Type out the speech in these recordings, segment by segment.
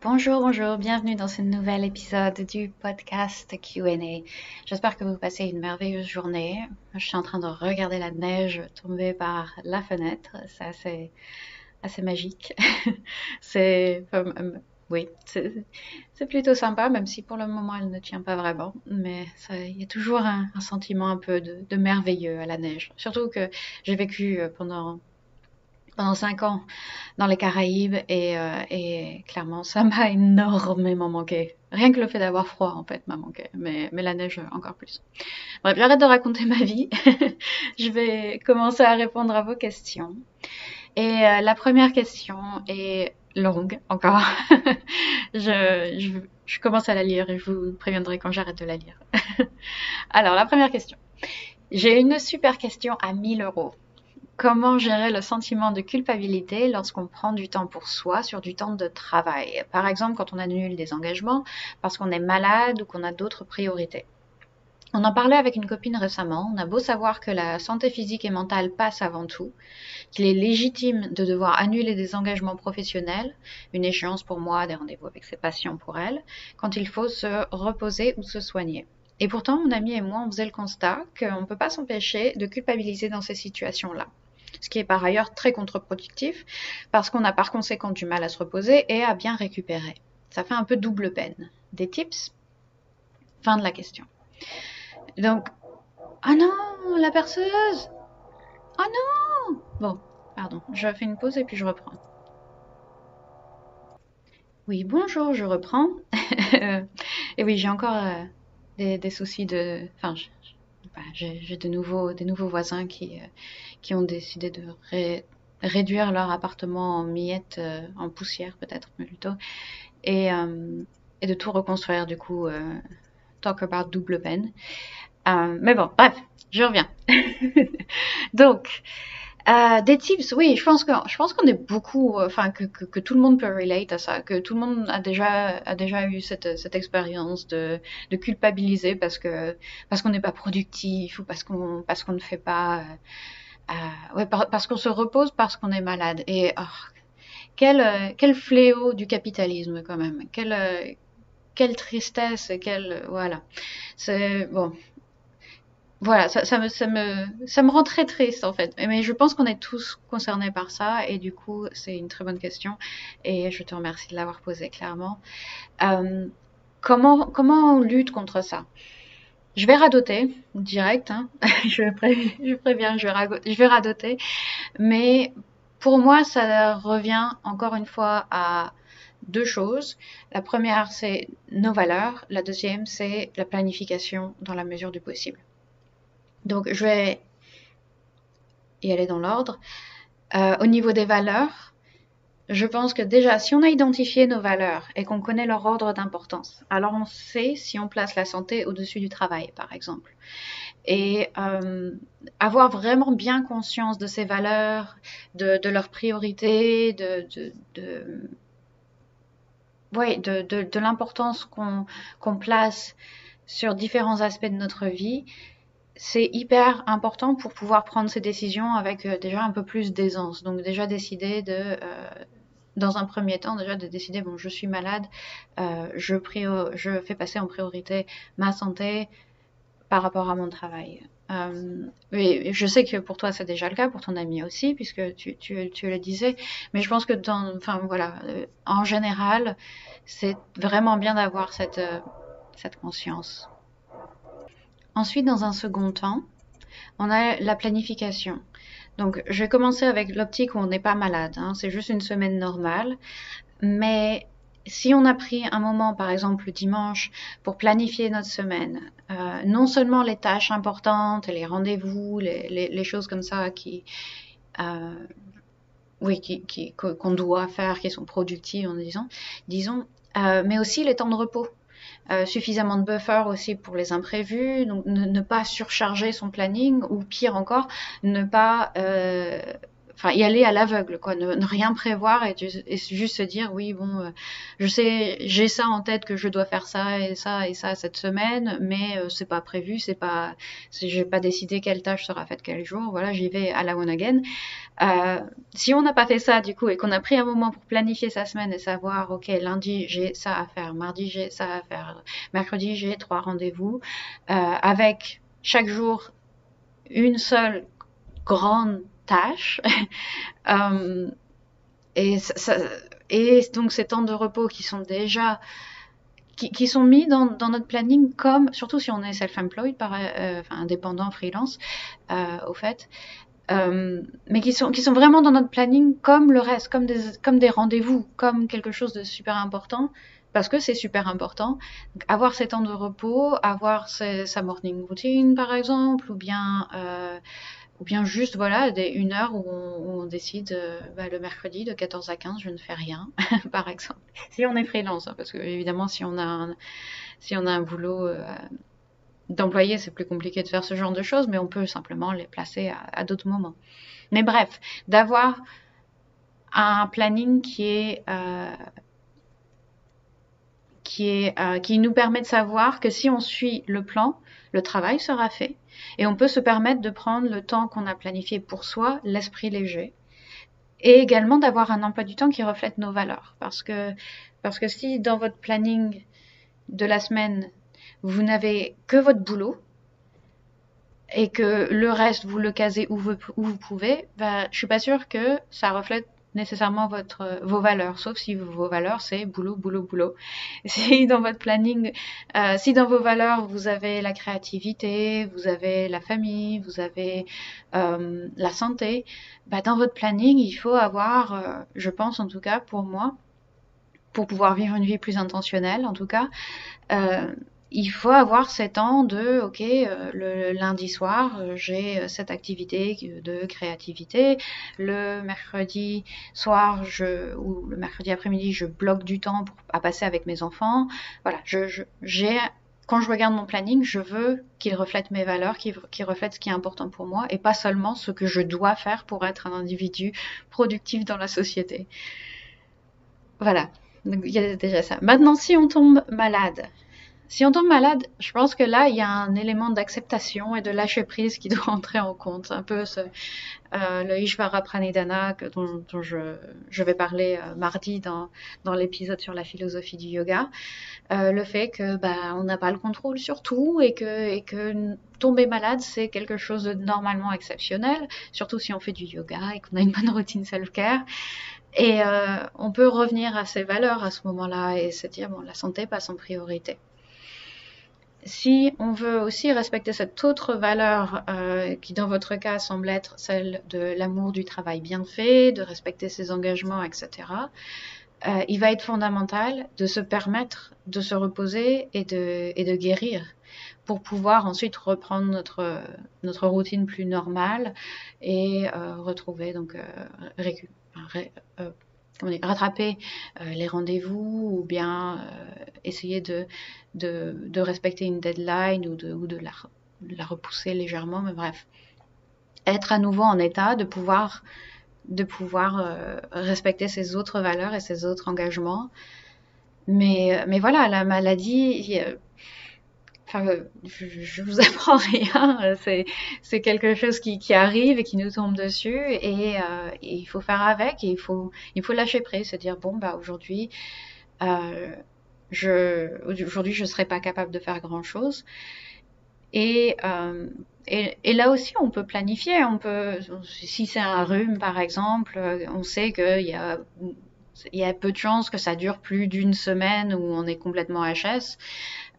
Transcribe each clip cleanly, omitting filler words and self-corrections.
Bonjour, bonjour, bienvenue dans ce nouvel épisode du podcast Q&A. J'espère que vous passez une merveilleuse journée. Je suis en train de regarder la neige tomber par la fenêtre. C'est assez magique. C'est, oui, c'est plutôt sympa, même si pour le moment elle ne tient pas vraiment. Mais il y a toujours un sentiment un peu de merveilleux à la neige. Surtout que j'ai vécu pendant 5 ans dans les Caraïbes et clairement ça m'a énormément manqué. Rien que le fait d'avoir froid en fait m'a manqué, mais la neige encore plus. Bref, j'arrête de raconter ma vie. Je vais commencer à répondre à vos questions. Et la première question est longue encore. Je commence à la lire et je vous préviendrai quand j'arrête de la lire. Alors, la première question. J'ai une super question à 1 000 euros. Comment gérer le sentiment de culpabilité lorsqu'on prend du temps pour soi sur du temps de travail? Par exemple, quand on annule des engagements parce qu'on est malade ou qu'on a d'autres priorités. On en parlait avec une copine récemment. On a beau savoir que la santé physique et mentale passe avant tout, qu'il est légitime de devoir annuler des engagements professionnels, une échéance pour moi, des rendez-vous avec ses patients pour elle, quand il faut se reposer ou se soigner. Et pourtant, mon ami et moi, on faisait le constat qu'on ne peut pas s'empêcher de culpabiliser dans ces situations-là. Ce qui est par ailleurs très contre-productif, parce qu'on a par conséquent du mal à se reposer et à bien récupérer. Ça fait un peu double peine. Des tips? Fin de la question. Donc, oh non, la perceuse! Oh non! Bon, pardon, je fais une pause et puis je reprends. Oui, bonjour, je reprends. Et oui, j'ai encore des soucis de... Enfin, j'ai des nouveaux voisins qui ont décidé de réduire leur appartement en miettes, en poussière peut-être plutôt, et, euh, et de tout reconstruire du coup. Talk about double peine. Mais bon, bref, je reviens. Donc, des tips, oui, je pense qu'on est beaucoup, enfin que tout le monde peut relate à ça, que tout le monde a déjà eu cette expérience de culpabiliser parce qu'on n'est pas productif ou parce qu'on ne fait pas, ouais, parce qu'on se repose parce qu'on est malade. Et oh, quel fléau du capitalisme quand même, quelle tristesse, voilà. C'est bon. Voilà, ça me rend très triste en fait. Mais je pense qu'on est tous concernés par ça et du coup, c'est une très bonne question et je te remercie de l'avoir posée clairement. Euh, comment on lutte contre ça? Je vais radoter direct, hein. Je préviens, je vais radoter. Mais pour moi, ça revient encore une fois à deux choses. La première, c'est nos valeurs. La deuxième, c'est la planification dans la mesure du possible. Donc, je vais y aller dans l'ordre. Au niveau des valeurs, je pense que déjà, si on a identifié nos valeurs et qu'on connaît leur ordre d'importance, alors on sait si on place la santé au-dessus du travail, par exemple. Et avoir vraiment bien conscience de ces valeurs, de leurs priorités, ouais, de l'importance qu'on place sur différents aspects de notre vie, c'est hyper important pour pouvoir prendre ces décisions avec déjà un peu plus d'aisance. Donc déjà décider dans un premier temps, déjà de décider, bon, je suis malade, je fais passer en priorité ma santé par rapport à mon travail. Et je sais que pour toi c'est déjà le cas, pour ton ami aussi, puisque tu le disais, mais je pense que enfin voilà, en général, c'est vraiment bien d'avoir cette conscience. Ensuite, dans un second temps, on a la planification. Donc, je vais commencer avec l'optique où on n'est pas malade, hein, c'est juste une semaine normale. Mais si on a pris un moment, par exemple le dimanche, pour planifier notre semaine, non seulement les tâches importantes, les rendez-vous, les choses comme ça euh, oui, qu'on doit faire, qui sont productives, disons, mais aussi les temps de repos. Suffisamment de buffer aussi pour les imprévus, donc ne pas surcharger son planning ou pire encore, ne pas enfin, y aller à l'aveugle, quoi, ne rien prévoir et juste se dire, oui, bon, je sais, j'ai ça en tête que je dois faire ça et ça et ça cette semaine, mais c'est pas prévu, j'ai pas décidé quelle tâche sera faite quel jour, voilà, j'y vais à la one again. Si on n'a pas fait ça, du coup, et qu'on a pris un moment pour planifier sa semaine et savoir, ok, lundi, j'ai ça à faire, mardi, j'ai ça à faire, mercredi, j'ai 3 rendez-vous, avec chaque jour une seule grande tâche. Euh, et, et donc ces temps de repos qui sont déjà qui sont mis dans notre planning comme, surtout si on est self-employed, enfin indépendant, freelance, au fait, mais qui sont vraiment dans notre planning comme le reste, comme des rendez-vous, comme quelque chose de super important, parce que c'est super important. Donc, avoir ces temps de repos, avoir sa morning routine par exemple, ou bien juste voilà une heure où on décide le mercredi de 14 à 15 je ne fais rien par exemple, si on est freelance, hein, parce que évidemment si on a un boulot d'employé, c'est plus compliqué de faire ce genre de choses, mais on peut simplement les placer à d'autres moments. Mais bref, d'avoir un planning qui nous permet de savoir que si on suit le plan, le travail sera fait et on peut se permettre de prendre le temps qu'on a planifié pour soi, l'esprit léger, et également d'avoir un emploi du temps qui reflète nos valeurs. Parce que si dans votre planning de la semaine, vous n'avez que votre boulot et que le reste, vous le casez où vous pouvez, je suis pas sûre que ça reflète nécessairement vos valeurs, sauf si vos valeurs c'est boulot, boulot, boulot. Si dans votre planning, si dans vos valeurs vous avez la créativité, vous avez la famille, vous avez la santé, dans votre planning il faut avoir, je pense en tout cas pour moi, pour pouvoir vivre une vie plus intentionnelle en tout cas, il faut avoir ces temps de, ok, le lundi soir, j'ai cette activité de créativité. Le mercredi soir, ou le mercredi après-midi, je bloque du temps à passer avec mes enfants. Voilà, quand je regarde mon planning, je veux qu'il reflète mes valeurs, qu'il reflète ce qui est important pour moi et pas seulement ce que je dois faire pour être un individu productif dans la société. Voilà, donc il y a déjà ça. Maintenant, si on tombe malade, je pense que là, il y a un élément d'acceptation et de lâcher prise qui doit entrer en compte. Un peu le Ishvara Pranidhana dont je vais parler mardi dans l'épisode sur la philosophie du yoga. Le fait que on n'a pas le contrôle sur tout et que tomber malade, c'est quelque chose de normalement exceptionnel, surtout si on fait du yoga et qu'on a une bonne routine self-care. Et on peut revenir à ses valeurs à ce moment-là et se dire, bon, la santé passe en priorité. Si on veut aussi respecter cette autre valeur qui dans votre cas semble être celle de l'amour du travail bien fait, de respecter ses engagements, etc., il va être fondamental de se permettre de se reposer et de guérir pour pouvoir ensuite reprendre notre routine plus normale et retrouver donc rattraper les rendez-vous ou bien essayer de respecter une deadline ou de la repousser légèrement, mais bref, être à nouveau en état de pouvoir respecter ses autres valeurs et ses autres engagements. Mais voilà, la maladie, enfin, je vous apprends rien, c'est quelque chose qui arrive et qui nous tombe dessus et il faut faire avec et il faut lâcher prise, se dire bon aujourd'hui aujourd'hui je serai pas capable de faire grand chose et là aussi on peut planifier, si c'est un rhume par exemple, on sait qu'il y a peu de chances que ça dure plus d'une semaine où on est complètement HS.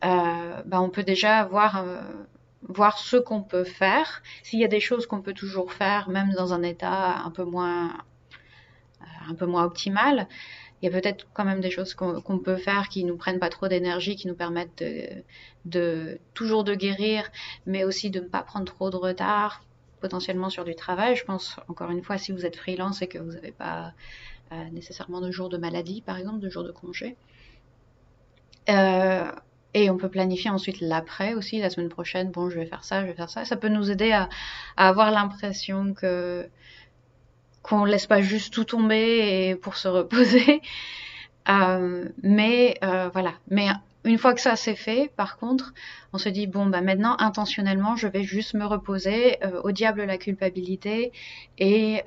On peut déjà voir ce qu'on peut faire. S'il y a des choses qu'on peut toujours faire, même dans un état un peu moins optimal, il y a peut-être quand même des choses qu'on peut faire qui nous prennent pas trop d'énergie, qui nous permettent toujours de guérir, mais aussi de ne pas prendre trop de retard, potentiellement sur du travail. Je pense, encore une fois, si vous êtes freelance et que vous n'avez pas nécessairement de jours de maladie, par exemple, de jours de congé. Et on peut planifier ensuite l'après aussi, la semaine prochaine, bon, je vais faire ça, je vais faire ça. Ça peut nous aider à avoir l'impression qu'on laisse pas juste tout tomber et pour se reposer. Voilà. Mais une fois que ça c'est fait, par contre, on se dit bon bah maintenant intentionnellement je vais juste me reposer, au diable la culpabilité et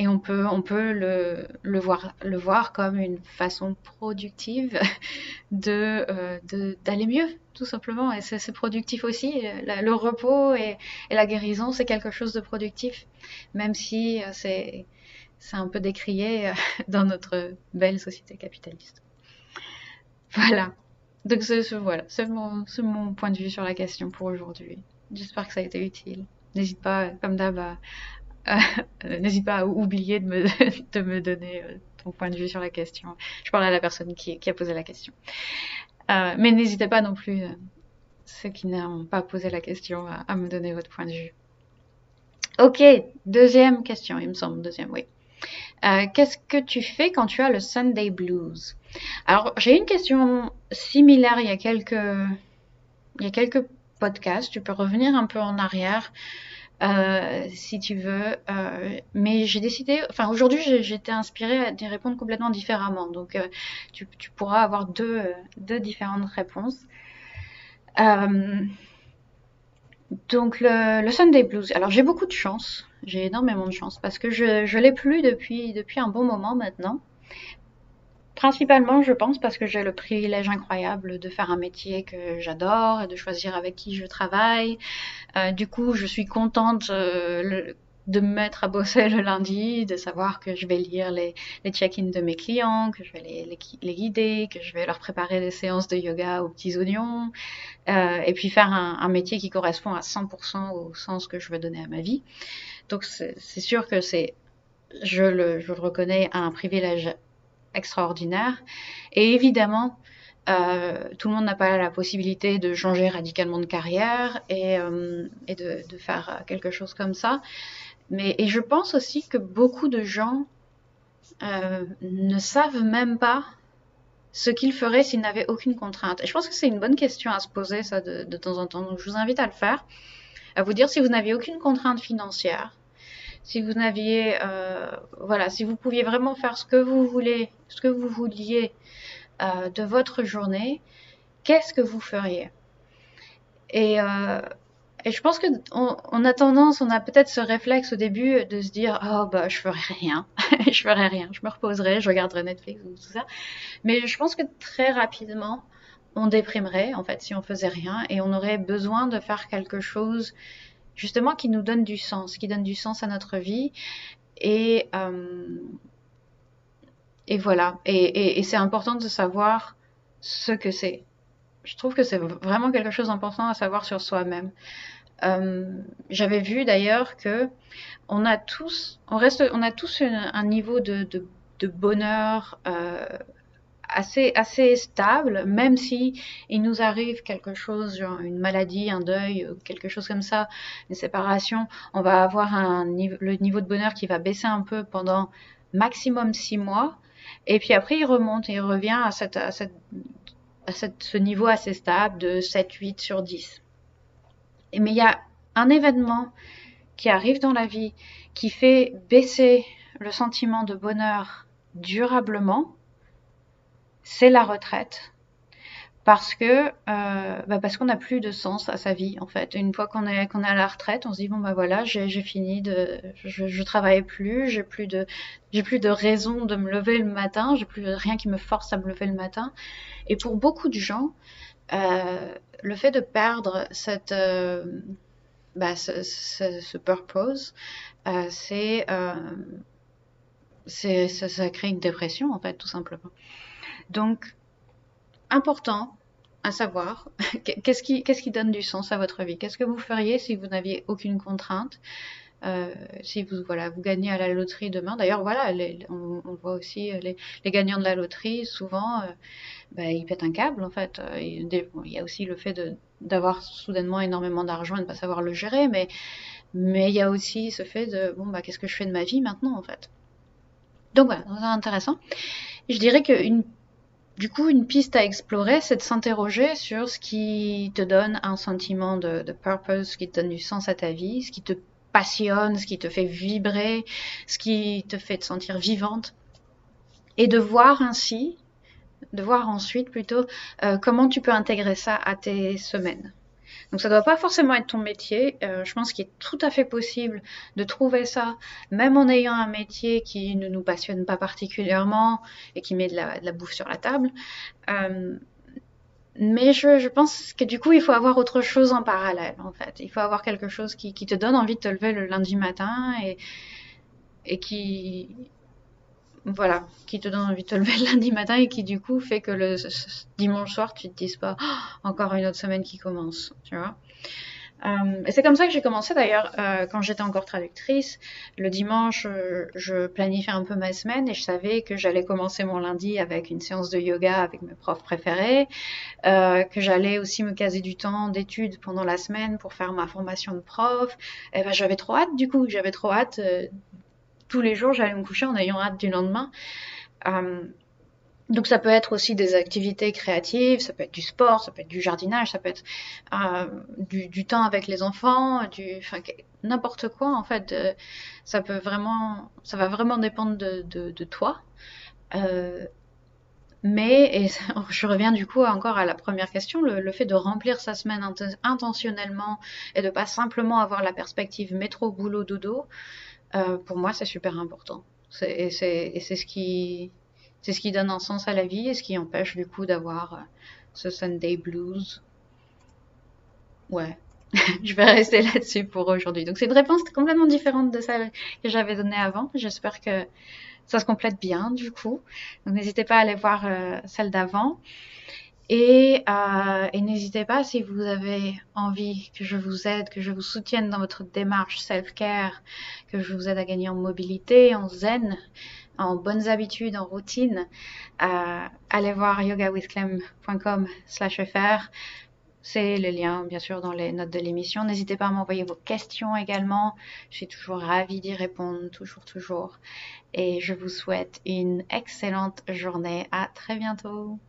on peut le voir comme une façon productive d'aller mieux, tout simplement. Et c'est productif aussi. Le repos et la guérison, c'est quelque chose de productif, même si c'est un peu décrié dans notre belle société capitaliste. Voilà. Donc voilà, c'est mon point de vue sur la question pour aujourd'hui. J'espère que ça a été utile. N'hésite pas, comme d'hab, n'hésite pas à oublier de me donner ton point de vue sur la question. Je parle à la personne qui a posé la question. Mais n'hésitez pas non plus, ceux qui n'ont pas posé la question, à me donner votre point de vue. Ok, deuxième question, il me semble, deuxième, oui. Qu'est-ce que tu fais quand tu as le Sunday Blues? Alors, j'ai une question similaire il y a quelques podcasts. Tu peux revenir un peu en arrière si tu veux. Mais j'ai décidé, enfin aujourd'hui j'étais inspirée à y répondre complètement différemment. Donc tu pourras avoir deux différentes réponses. Donc le Sunday Blues. Alors j'ai beaucoup de chance, j'ai énormément de chance parce que je l'ai plus depuis un bon moment maintenant. Principalement, je pense, parce que j'ai le privilège incroyable de faire un métier que j'adore et de choisir avec qui je travaille. Du coup, je suis contente de me mettre à bosser le lundi, de savoir que je vais lire les check-ins de mes clients, que je vais les guider, que je vais leur préparer des séances de yoga aux petits oignons, et puis faire un métier qui correspond à 100% au sens que je veux donner à ma vie. Donc c'est sûr que je le reconnais, un privilège extraordinaire. Et évidemment, tout le monde n'a pas la possibilité de changer radicalement de carrière et de faire quelque chose comme ça. Et je pense aussi que beaucoup de gens ne savent même pas ce qu'ils feraient s'ils n'avaient aucune contrainte. Et je pense que c'est une bonne question à se poser, ça, de temps en temps. Donc je vous invite à le faire, à vous dire si vous n'aviez aucune contrainte financière, si vous n'aviez, voilà, si vous pouviez vraiment faire ce que vous vouliez de votre journée, qu'est-ce que vous feriez? Et je pense qu'on a tendance, on a peut-être ce réflexe au début de se dire oh bah je ferai rien, je ferai rien, je me reposerai, je regarderai Netflix ou tout ça. Mais je pense que très rapidement on déprimerait en fait si on faisait rien et on aurait besoin de faire quelque chose justement qui nous donne du sens, qui donne du sens à notre vie et voilà. Et c'est important de savoir ce que c'est. Je trouve que c'est vraiment quelque chose d'important à savoir sur soi-même. J'avais vu d'ailleurs que on a tous un niveau de bonheur assez stable, même si il nous arrive quelque chose, genre une maladie, un deuil, quelque chose comme ça, une séparation, on va avoir le niveau de bonheur qui va baisser un peu pendant maximum 6 mois, et puis après il remonte et il revient à ce niveau assez stable de 7-8 sur 10. Mais il y a un événement qui arrive dans la vie qui fait baisser le sentiment de bonheur durablement, c'est la retraite. Parce qu'on n'a plus de sens à sa vie en fait. Une fois qu'on est à la retraite, on se dit bon bah voilà, j'ai fini je travaille plus, j'ai plus de raison de me lever le matin, j'ai plus rien qui me force à me lever le matin. Et pour beaucoup de gens, le fait de perdre ce purpose, ça crée une dépression en fait, tout simplement. Donc important à savoir, qu'est-ce qui donne du sens à votre vie? Qu'est-ce que vous feriez si vous n'aviez aucune contrainte? Si vous gagnez à la loterie demain. D'ailleurs, voilà, on voit aussi les gagnants de la loterie, souvent, ils pètent un câble, en fait. Il y a aussi le fait d'avoir soudainement énormément d'argent et de ne pas savoir le gérer, mais il y a aussi ce fait de, qu'est-ce que je fais de ma vie maintenant, en fait? Donc voilà, c'est intéressant. Et je dirais qu'une piste à explorer, c'est de s'interroger sur ce qui te donne un sentiment de purpose, ce qui te donne du sens à ta vie, ce qui te passionne, ce qui te fait vibrer, ce qui te fait te sentir vivante. Et de voir ensuite plutôt comment tu peux intégrer ça à tes semaines. Donc ça ne doit pas forcément être ton métier. Je pense qu'il est tout à fait possible de trouver ça, même en ayant un métier qui ne nous passionne pas particulièrement et qui met de la bouffe sur la table. Mais je pense que du coup, il faut avoir autre chose en parallèle, en fait. Il faut avoir quelque chose qui te donne envie de te lever le lundi matin et voilà, qui te donne envie de te lever le lundi matin et qui du coup fait que le dimanche soir, tu te dises pas oh, encore une autre semaine qui commence, tu vois. Et c'est comme ça que j'ai commencé d'ailleurs quand j'étais encore traductrice. Le dimanche, je planifiais un peu ma semaine et je savais que j'allais commencer mon lundi avec une séance de yoga avec mes profs préférés, que j'allais aussi me caser du temps d'études pendant la semaine pour faire ma formation de prof. Et ben j'avais trop hâte du coup, j'avais trop hâte. Tous les jours, j'allais me coucher en ayant hâte du lendemain. Euh, donc ça peut être aussi des activités créatives, ça peut être du sport, ça peut être du jardinage, ça peut être du temps avec les enfants, enfin, n'importe quoi en fait. Ça va vraiment dépendre de toi. Euh, et je reviens du coup encore à la première question, le fait de remplir sa semaine intentionnellement et de pas simplement avoir la perspective métro, boulot, dodo, pour moi c'est super important. C'est ce qui donne un sens à la vie et ce qui empêche du coup d'avoir ce Sunday blues. Ouais, je vais rester là-dessus pour aujourd'hui. Donc c'est une réponse complètement différente de celle que j'avais donnée avant. J'espère que ça se complète bien du coup. Donc n'hésitez pas à aller voir celle d'avant. Et n'hésitez pas si vous avez envie que je vous aide, que je vous soutienne dans votre démarche self-care, que je vous aide à gagner en mobilité, en zen, en bonnes habitudes, en routine, allez voir yogawithclem.com/fr. C'est le lien, bien sûr, dans les notes de l'émission. N'hésitez pas à m'envoyer vos questions également. Je suis toujours ravie d'y répondre, toujours, toujours. Et je vous souhaite une excellente journée. À très bientôt.